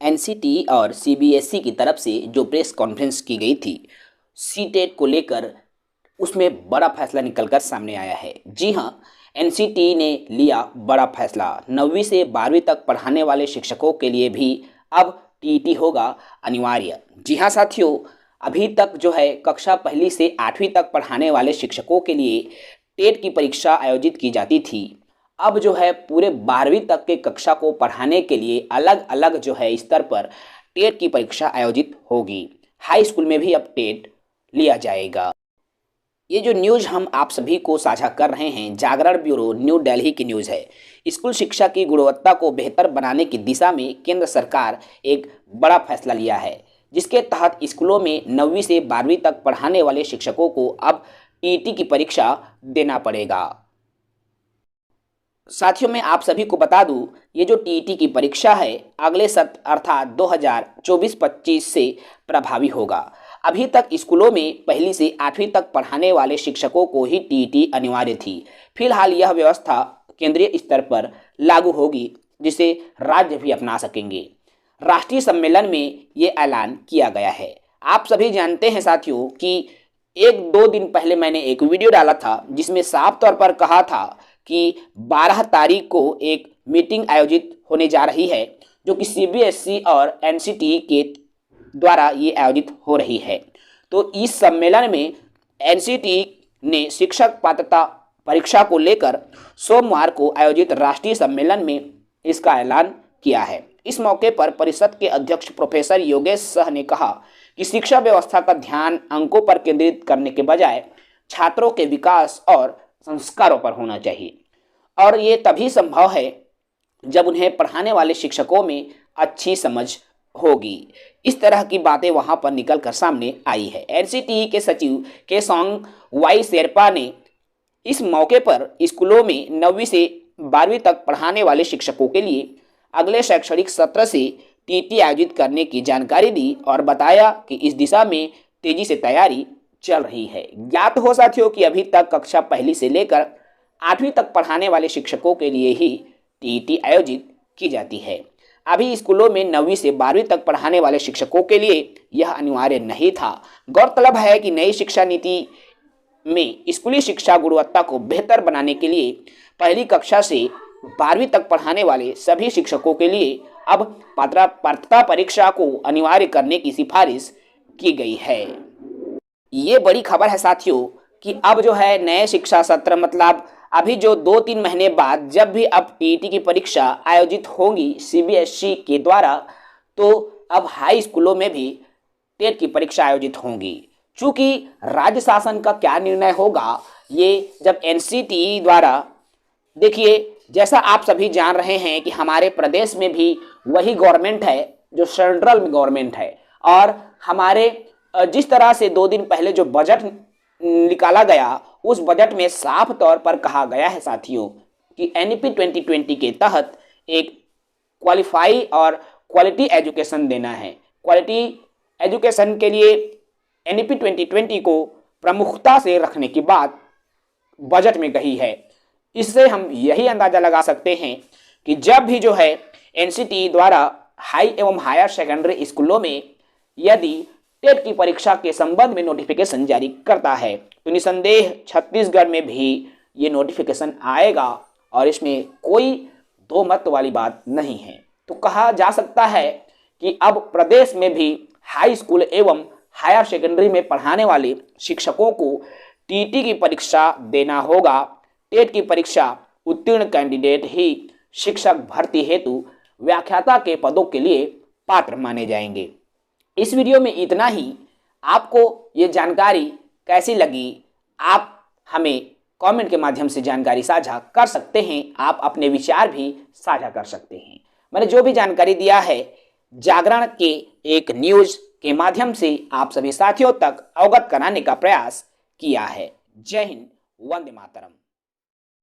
NCT और CBSE की तरफ से जो प्रेस कॉन्फ्रेंस की गई थी सीटेट को लेकर, उसमें बड़ा फैसला निकलकर सामने आया है। जी हाँ, एनसीटी ने लिया बड़ा फैसला। 9वीं से 12वीं तक पढ़ाने वाले शिक्षकों के लिए भी अब टीईटी होगा अनिवार्य। जी हाँ साथियों, अभी तक जो है कक्षा पहली से 8वीं तक पढ़ाने वाले शिक्षकों के लिए टेट की परीक्षा आयोजित की जाती थी। अब जो है पूरे 12वीं तक के कक्षा को पढ़ाने के लिए अलग अलग जो है स्तर पर टेट की परीक्षा आयोजित होगी। हाई स्कूल में भी अब टेट लिया जाएगा। ये जो न्यूज़ हम आप सभी को साझा कर रहे हैं, जागरण ब्यूरो न्यू दिल्ली की न्यूज़ है। स्कूल शिक्षा की गुणवत्ता को बेहतर बनाने की दिशा में केंद्र सरकार एक बड़ा फैसला लिया है, जिसके तहत स्कूलों में 9वीं से 12वीं तक पढ़ाने वाले शिक्षकों को अब टीईटी की परीक्षा देना पड़ेगा। साथियों, मैं आप सभी को बता दूं, ये जो टीईटी की परीक्षा है अगले सत्र अर्थात 2024-25 से प्रभावी होगा। अभी तक स्कूलों में पहली से 8वीं तक पढ़ाने वाले शिक्षकों को ही टीईटी अनिवार्य थी। फिलहाल यह व्यवस्था केंद्रीय स्तर पर लागू होगी, जिसे राज्य भी अपना सकेंगे। राष्ट्रीय सम्मेलन में ये ऐलान किया गया है। आप सभी जानते हैं साथियों कि 1-2 दिन पहले मैंने एक वीडियो डाला था, जिसमें साफ तौर पर कहा था कि 12 तारीख को एक मीटिंग आयोजित होने जा रही है, जो कि सीबीएसई और एनसीटी के द्वारा ये आयोजित हो रही है। तो इस सम्मेलन में एनसीटी ने शिक्षक पात्रता परीक्षा को लेकर सोमवार को आयोजित राष्ट्रीय सम्मेलन में इसका ऐलान किया है। इस मौके पर परिषद के अध्यक्ष प्रोफेसर योगेश सह ने कहा कि शिक्षा व्यवस्था का ध्यान अंकों पर केंद्रित करने के बजाय छात्रों के विकास और संस्कारों पर होना चाहिए, और ये तभी संभव है जब उन्हें पढ़ाने वाले शिक्षकों में अच्छी समझ होगी। इस तरह की बातें वहां पर निकल कर सामने आई है। एनसीटी के सचिव केसोंग वाई शेरपा ने इस मौके पर स्कूलों में 9वीं से 12वीं तक पढ़ाने वाले शिक्षकों के लिए अगले शैक्षणिक सत्र से टीईटी आयोजित करने की जानकारी दी और बताया कि इस दिशा में तेजी से तैयारी चल रही है। ज्ञात हो साथियों कि अभी तक कक्षा पहली से लेकर 8वीं तक पढ़ाने वाले शिक्षकों के लिए ही टीईटी आयोजित की जाती है। अभी स्कूलों में 9वीं से 12वीं तक पढ़ाने वाले शिक्षकों के लिए यह अनिवार्य नहीं था। गौरतलब है कि नई शिक्षा नीति में स्कूली शिक्षा गुणवत्ता को बेहतर बनाने के लिए पहली कक्षा से 12वीं तक पढ़ाने वाले सभी शिक्षकों के लिए अब पात्रता परीक्षा को अनिवार्य करने की सिफारिश की गई है। ये बड़ी खबर है साथियों कि अब जो है नए शिक्षा सत्र, मतलब अभी जो 2-3 महीने बाद जब भी अब टीईटी की परीक्षा आयोजित होगी सीबीएसई के द्वारा, तो अब हाई स्कूलों में भी टेट की परीक्षा आयोजित होंगी। चूंकि राज्य शासन का क्या निर्णय होगा, ये जब एनसीटी द्वारा, देखिए जैसा आप सभी जान रहे हैं कि हमारे प्रदेश में भी वही गवर्नमेंट है जो सेंट्रल में गवर्नमेंट है, और हमारे जिस तरह से 2 दिन पहले जो बजट निकाला गया, उस बजट में साफ तौर पर कहा गया है साथियों कि एनईपी 2020 के तहत एक क्वालिफाई और क्वालिटी एजुकेशन देना है। क्वालिटी एजुकेशन के लिए एनईपी 2020 को प्रमुखता से रखने की बात बजट में कही है। इससे हम यही अंदाजा लगा सकते हैं कि जब भी जो है एनसीटी द्वारा हाई एवं हायर सेकेंडरी स्कूलों में यदि टेट की परीक्षा के संबंध में नोटिफिकेशन जारी करता है, तो निसंदेह छत्तीसगढ़ में भी ये नोटिफिकेशन आएगा, और इसमें कोई दो मत वाली बात नहीं है। तो कहा जा सकता है कि अब प्रदेश में भी हाई स्कूल एवं हायर सेकेंडरी में पढ़ाने वाले शिक्षकों को टीईटी की परीक्षा देना होगा। टेट की परीक्षा उत्तीर्ण कैंडिडेट ही शिक्षक भर्ती हेतु व्याख्याता के पदों के लिए पात्र माने जाएंगे। इस वीडियो में इतना ही। आपको ये जानकारी कैसी लगी, आप हमें कमेंट के माध्यम से जानकारी साझा कर सकते हैं। आप अपने विचार भी साझा कर सकते हैं। मैंने जो भी जानकारी दिया है जागरण के एक न्यूज़ के माध्यम से आप सभी साथियों तक अवगत कराने का प्रयास किया है। जय हिंद, वंदे मातरम।